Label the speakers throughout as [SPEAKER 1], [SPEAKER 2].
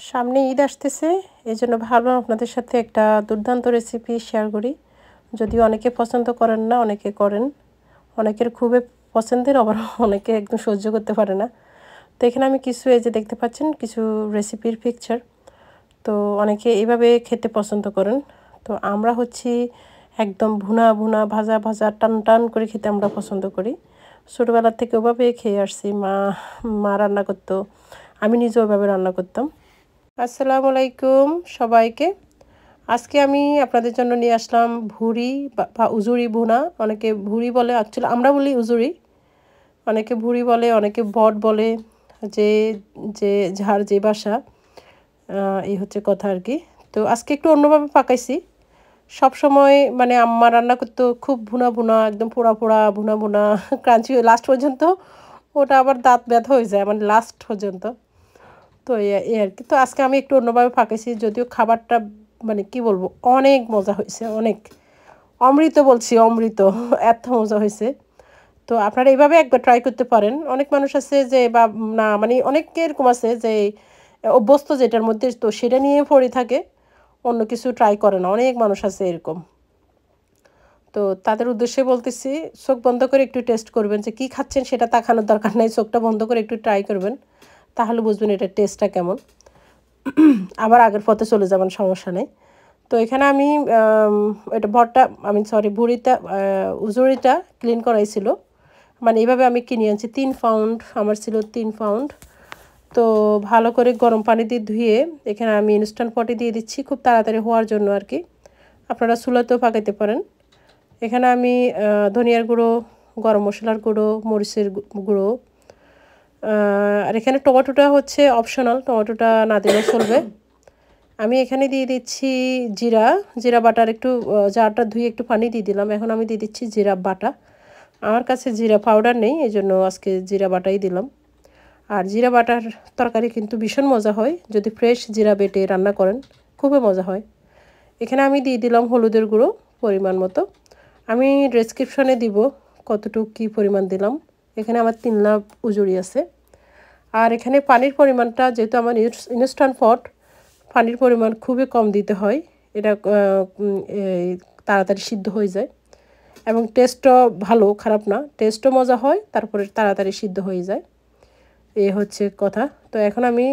[SPEAKER 1] সামনে ঈদ আসতেছে, এজন্য ভাবলাম আপনাদের সাথে একটা দুর্দান্ত রেসিপি শেয়ার করি। যদিও অনেকে পছন্দ করেন না, অনেকে করেন। অনেকের খুবই পছন্দের, আবার অনেকে একদম সহ্য করতে পারে না। তো এখানে আমি কিছু, এই যে দেখতে পাচ্ছেন, কিছু রেসিপির পিকচার। তো অনেকে এইভাবে খেতে পছন্দ করেন। তো আমরা হচ্ছি একদম ভুনা ভুনা, ভাজা ভাজা, টান টান করে খেতে আমরা পছন্দ করি। ছোটোবেলার থেকে ওভাবে খেয়ে আসছি। মা রান্না করতো, আমি নিজেও ওইভাবে রান্না করতাম। আসসালামু আলাইকুম সবাইকে। আজকে আমি আপনাদের জন্য নিয়ে আসলাম ভুড়ি বা উজুরি ভুনা। অনেকে ভুড়ি বলে, অ্যাকচুয়ালি আমরা বলি উজুরি। অনেকে ভুড়ি বলে, অনেকে বট বলে। যে যে যার যে বাসা, এই হচ্ছে কথা আর কি। তো আজকে একটু অন্যভাবে পাকাইছি। সব সময় মানে আম্মা রান্না করতো খুব ভুনা ভুনা, একদম পোড়া পোড়া ভুনা ভুনা, ক্রাঞ্চি লাস্ট পর্যন্ত। ওটা আবার দাঁত ব্যথা হয়ে যায় মানে লাস্ট পর্যন্ত। তো এই আর কি। তো আজকে আমি একটু অন্যভাবে পাকাইছি, যদিও খাবারটা মানে কি বলবো, অনেক মজা হয়েছে, অনেক অমৃত বলছি, অমৃত, এত মজা হয়েছে। তো আপনারা এইভাবে একবার ট্রাই করতে পারেন। অনেক মানুষ আছে যে, বা না মানে অনেকে এরকম আছে যে অভ্যস্ত যেটার মধ্যে, তো সেটা নিয়ে পড়ে থাকে, অন্য কিছু ট্রাই করে না। অনেক মানুষ আছে এরকম। তো তাদের উদ্দেশ্যে বলতেছি, চোখ বন্ধ করে একটু টেস্ট করবেন। যে কী খাচ্ছেন সেটা তাকানোর দরকার নেই, চোখটা বন্ধ করে একটু ট্রাই করবেন, তাহলে বুঝবেন এটার টেস্টটা কেমন। আবার আগের পথে চলে যাবেন, সমস্যা নেই। তো এখানে আমি এটা ভুড়িটা, উজুরিটা ক্লিন করাইছিল। মানে এইভাবে আমি কিনে আনছি, 3 পাউন্ড আমার ছিল, 3 পাউন্ড। তো ভালো করে গরম পানি দিয়ে ধুয়ে এখানে আমি ইনস্ট্যান্ট পটে দিয়ে দিচ্ছি, খুব তাড়াতাড়ি হওয়ার জন্য আর কি। আপনারা চুলাতেও পাকাইতে পারেন। এখানে আমি ধনিয়ার গুঁড়ো, গরম মশলার গুঁড়ো, মরিচের গুঁড়ো, আর এখানে টমেটোটা হচ্ছে অপশনাল, টমেটোটা না দিলেও চলবে। আমি এখানে দিয়ে দিচ্ছি জিরা বাটার, একটু জারটা ধুয়ে একটু পানি দিয়ে দিলাম। এখন আমি দিয়ে দিচ্ছি জিরা বাটা। আমার কাছে জিরা পাউডার নেই, এই জন্য আজকে জিরা বাটাই দিলাম। আর জিরা বাটার তরকারি কিন্তু ভীষণ মজা হয় যদি ফ্রেশ জিরা বেটে রান্না করেন, খুবই মজা হয়। এখানে আমি দিয়ে দিলাম হলুদের গুঁড়ো পরিমাণ মতো। আমি ডেসক্রিপশনে দিব কতটুকু কী পরিমাণ দিলাম। এখানে আমার 3 লাখ উজুরি আছে। আর এখানে পানির পরিমাণটা, যেহেতু আমার ইনস্ট্যান্ট পট, পানির পরিমাণ খুবই কম দিতে হয়। এটা তাড়াতাড়ি সিদ্ধ হয়ে যায় এবং টেস্টও ভালো, খারাপ না, টেস্টও মজা হয়, তারপরে তাড়াতাড়ি সিদ্ধ হয়ে যায়। এই হচ্ছে কথা। তো এখন আমি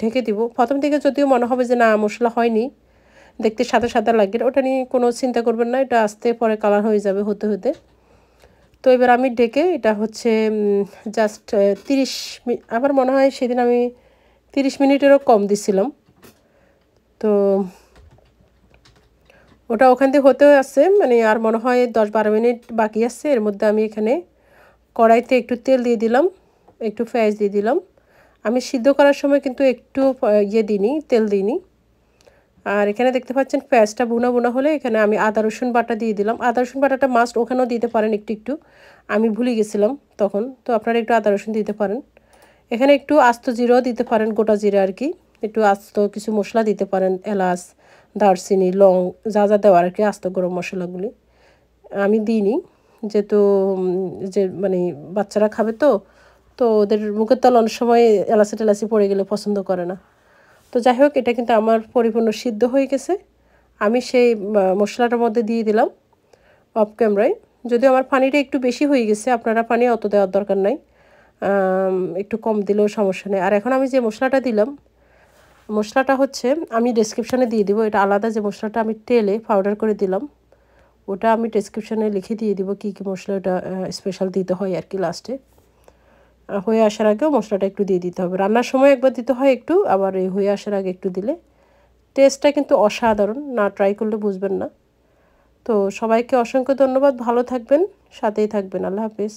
[SPEAKER 1] ঢেকে দিব। প্রথম দিকে যদিও মনে হবে যে না মশলা হয়নি, দেখতে সাদা সাদা লাগে, ওটা নিয়ে কোনো চিন্তা করবেন না, এটা আস্তে পরে কালার হয়ে যাবে হতে হতে। তো এবার আমি ঢেকে, এটা হচ্ছে জাস্ট 30 মিনিট, আমার মনে হয় সেদিন আমি 30 মিনিটেরও কম দিছিলাম। তো ওটা ওখান থেকে হতেও আছে, মানে আর মনে হয় 10-12 মিনিট বাকি আছে। এর মধ্যে আমি এখানে কড়াইতে একটু তেল দিয়ে দিলাম, একটু পেঁয়াজ দিয়ে দিলাম। আমি সিদ্ধ করার সময় কিন্তু একটু দিইনি, তেল দিইনি। আর এখানে দেখতে পাচ্ছেন পেঁয়াজটা বুনা বুনা হলে এখানে আমি আদা রসুন বাটা দিয়ে দিলাম। আদা রসুন বাটাটা মাস্ট, ওখানেও দিতে পারেন একটু একটু, আমি ভুলে গেছিলাম তখন। তো আপনারা একটু আদা রসুন দিতে পারেন। এখানে একটু আস্ত জিরাও দিতে পারেন, গোটা জিরা আর কি। একটু আস্ত কিছু মশলা দিতে পারেন, এলাচ, দারচিনি, লং, যা যা দেওয়ার আর কি, আস্ত গরম মশলাগুলি আমি দিইনি, যেহেতু যে মানে বাচ্চারা খাবে, তো তো ওদের মুখের তল অনেক সময় এলাচি টেলাচি পড়ে গেলে পছন্দ করে না। তো যাই হোক, এটা কিন্তু আমার পরিপূর্ণ সিদ্ধ হয়ে গেছে। আমি সেই মশলাটার মধ্যে দিয়ে দিলাম অফ ক্যামেরায়। যদিও আমার পানিটা একটু বেশি হয়ে গেছে, আপনারা পানি অত দেওয়ার দরকার নাই, একটু কম দিলেও সমস্যা নেই। আর এখন আমি যে মশলাটা দিলাম, মশলাটা হচ্ছে আমি ডেসক্রিপশানে দিয়ে দিব। এটা আলাদা, যে মশলাটা আমি তেলে পাউডার করে দিলাম, ওটা আমি ডেসক্রিপশানে লিখে দিয়ে দিব কী কী মশলা ওটা স্পেশাল দিতে হয় আর কি। লাস্টে হয়ে আসার আগেও মশলাটা একটু দিয়ে দিতে হবে, রান্নার সময় একবার দিতে হয় একটু, আবার এই হয়ে আসার আগে একটু দিলে টেস্টটা কিন্তু অসাধারণ, না ট্রাই করলে বুঝবেন না। তো সবাইকে অসংখ্য ধন্যবাদ, ভালো থাকবেন, সাথেই থাকবেন, আল্লাহ হাফিজ।